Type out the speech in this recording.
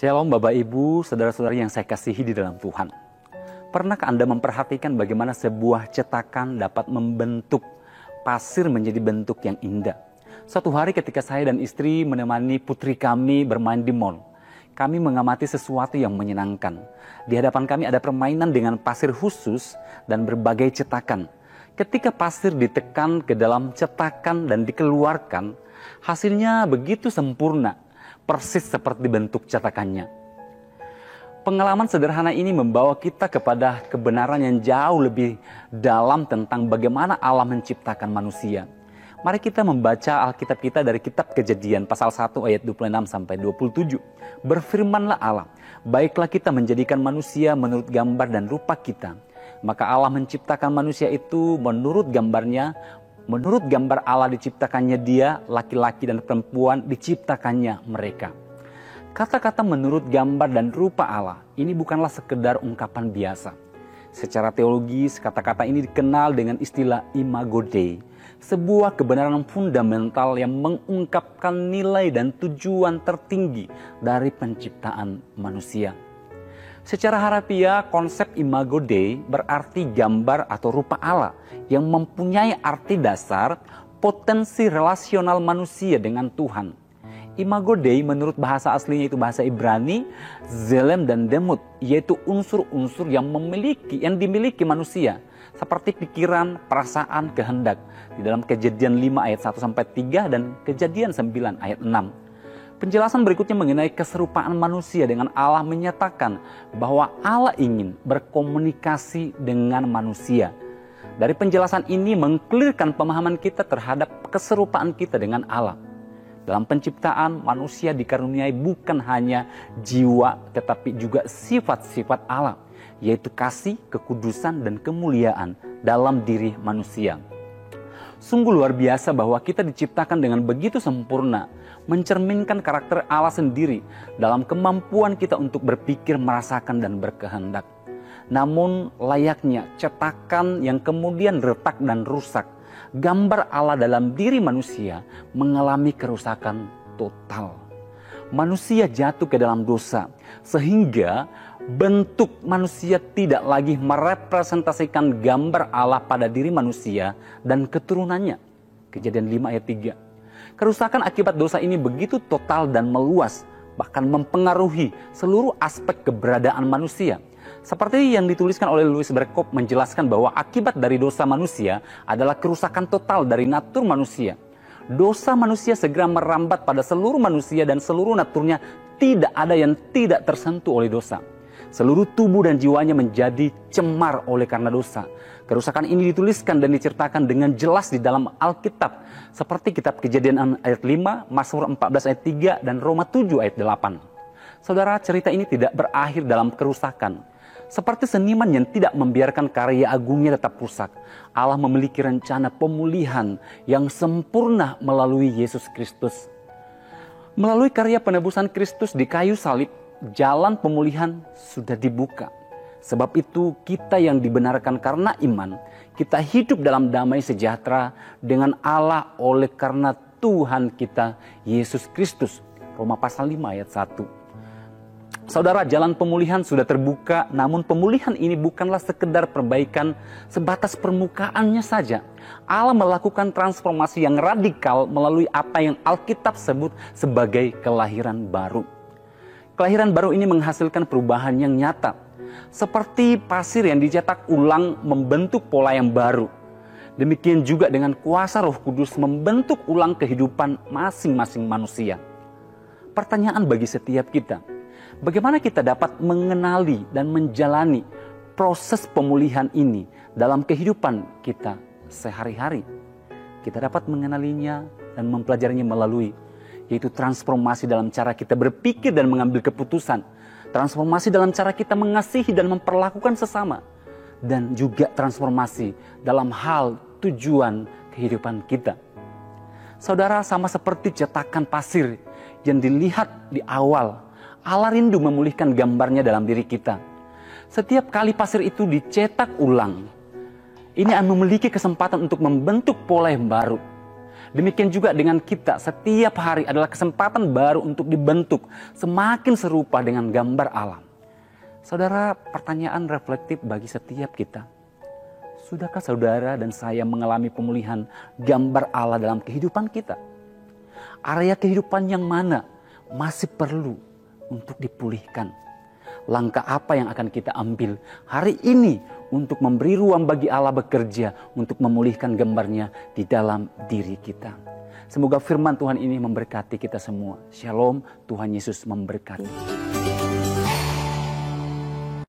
Shalom Bapak Ibu, saudara-saudari yang saya kasihi di dalam Tuhan. Pernahkah Anda memperhatikan bagaimana sebuah cetakan dapat membentuk pasir menjadi bentuk yang indah? Suatu hari ketika saya dan istri menemani putri kami bermain di mall, kami mengamati sesuatu yang menyenangkan. Di hadapan kami ada permainan dengan pasir khusus dan berbagai cetakan. Ketika pasir ditekan ke dalam cetakan dan dikeluarkan, hasilnya begitu sempurna, persis seperti bentuk cetakannya. Pengalaman sederhana ini membawa kita kepada kebenaran yang jauh lebih dalam tentang bagaimana Allah menciptakan manusia. Mari kita membaca Alkitab kita dari kitab Kejadian pasal 1 ayat 26 sampai 27. Berfirmanlah Allah, baiklah kita menjadikan manusia menurut gambar dan rupa kita. Maka Allah menciptakan manusia itu menurut gambarnya. Menurut gambar Allah diciptakannya dia, laki-laki dan perempuan diciptakannya mereka. Kata-kata menurut gambar dan rupa Allah ini bukanlah sekedar ungkapan biasa. Secara teologis, kata-kata ini dikenal dengan istilah imago Dei, sebuah kebenaran fundamental yang mengungkapkan nilai dan tujuan tertinggi dari penciptaan manusia. Secara harafiah, konsep imago Dei berarti gambar atau rupa Allah yang mempunyai arti dasar potensi relasional manusia dengan Tuhan. Imago Dei menurut bahasa aslinya itu bahasa Ibrani, Zelem dan Demut, yaitu unsur-unsur yang dimiliki manusia, seperti pikiran, perasaan, kehendak. Di dalam Kejadian 5 ayat 1 sampai 3 dan Kejadian 9 ayat 6. Penjelasan berikutnya mengenai keserupaan manusia dengan Allah menyatakan bahwa Allah ingin berkomunikasi dengan manusia. Dari penjelasan ini mengklirkan pemahaman kita terhadap keserupaan kita dengan Allah. Dalam penciptaan, manusia dikaruniai bukan hanya jiwa tetapi juga sifat-sifat Allah, yaitu kasih, kekudusan, dan kemuliaan dalam diri manusia. Sungguh luar biasa bahwa kita diciptakan dengan begitu sempurna, mencerminkan karakter Allah sendiri dalam kemampuan kita untuk berpikir, merasakan, dan berkehendak. Namun layaknya cetakan yang kemudian retak dan rusak, gambar Allah dalam diri manusia mengalami kerusakan total. Manusia jatuh ke dalam dosa, sehingga bentuk manusia tidak lagi merepresentasikan gambar Allah pada diri manusia dan keturunannya. Kejadian 5 ayat 3. Kerusakan akibat dosa ini begitu total dan meluas, bahkan mempengaruhi seluruh aspek keberadaan manusia. Seperti yang dituliskan oleh Louis Berkop menjelaskan bahwa akibat dari dosa manusia adalah kerusakan total dari natur manusia. Dosa manusia segera merambat pada seluruh manusia dan seluruh naturnya tidak ada yang tidak tersentuh oleh dosa. Seluruh tubuh dan jiwanya menjadi cemar oleh karena dosa. Kerusakan ini dituliskan dan diceritakan dengan jelas di dalam Alkitab. Seperti kitab Kejadian ayat 5, Mazmur 14 ayat 3, dan Roma 7 ayat 8. Saudara, cerita ini tidak berakhir dalam kerusakan. Seperti seniman yang tidak membiarkan karya agungnya tetap rusak, Allah memiliki rencana pemulihan yang sempurna melalui Yesus Kristus. Melalui karya penebusan Kristus di kayu salib, jalan pemulihan sudah dibuka. Sebab itu kita yang dibenarkan karena iman, kita hidup dalam damai sejahtera dengan Allah oleh karena Tuhan kita Yesus Kristus. Roma pasal 5 ayat 1. Saudara, jalan pemulihan sudah terbuka, namun pemulihan ini bukanlah sekedar perbaikan sebatas permukaannya saja. Allah melakukan transformasi yang radikal melalui apa yang Alkitab sebut sebagai kelahiran baru. Kelahiran baru ini menghasilkan perubahan yang nyata. Seperti pasir yang dicetak ulang membentuk pola yang baru. Demikian juga dengan kuasa Roh Kudus membentuk ulang kehidupan masing-masing manusia. Pertanyaan bagi setiap kita, bagaimana kita dapat mengenali dan menjalani proses pemulihan ini dalam kehidupan kita sehari-hari? Kita dapat mengenalinya dan mempelajarinya melalui yaitu transformasi dalam cara kita berpikir dan mengambil keputusan. Transformasi dalam cara kita mengasihi dan memperlakukan sesama. Dan juga transformasi dalam hal tujuan kehidupan kita. Saudara, sama seperti cetakan pasir yang dilihat di awal, Allah rindu memulihkan gambarnya dalam diri kita. Setiap kali pasir itu dicetak ulang, ini memiliki kesempatan untuk membentuk pola yang baru. Demikian juga dengan kita, setiap hari adalah kesempatan baru untuk dibentuk semakin serupa dengan gambar Allah. Saudara, pertanyaan reflektif bagi setiap kita. Sudahkah saudara dan saya mengalami pemulihan gambar Allah dalam kehidupan kita? Area kehidupan yang mana masih perlu untuk dipulihkan? Langkah apa yang akan kita ambil hari ini untuk memberi ruang bagi Allah bekerja untuk memulihkan gambarnya di dalam diri kita? Semoga firman Tuhan ini memberkati kita semua. Shalom, Tuhan Yesus memberkati.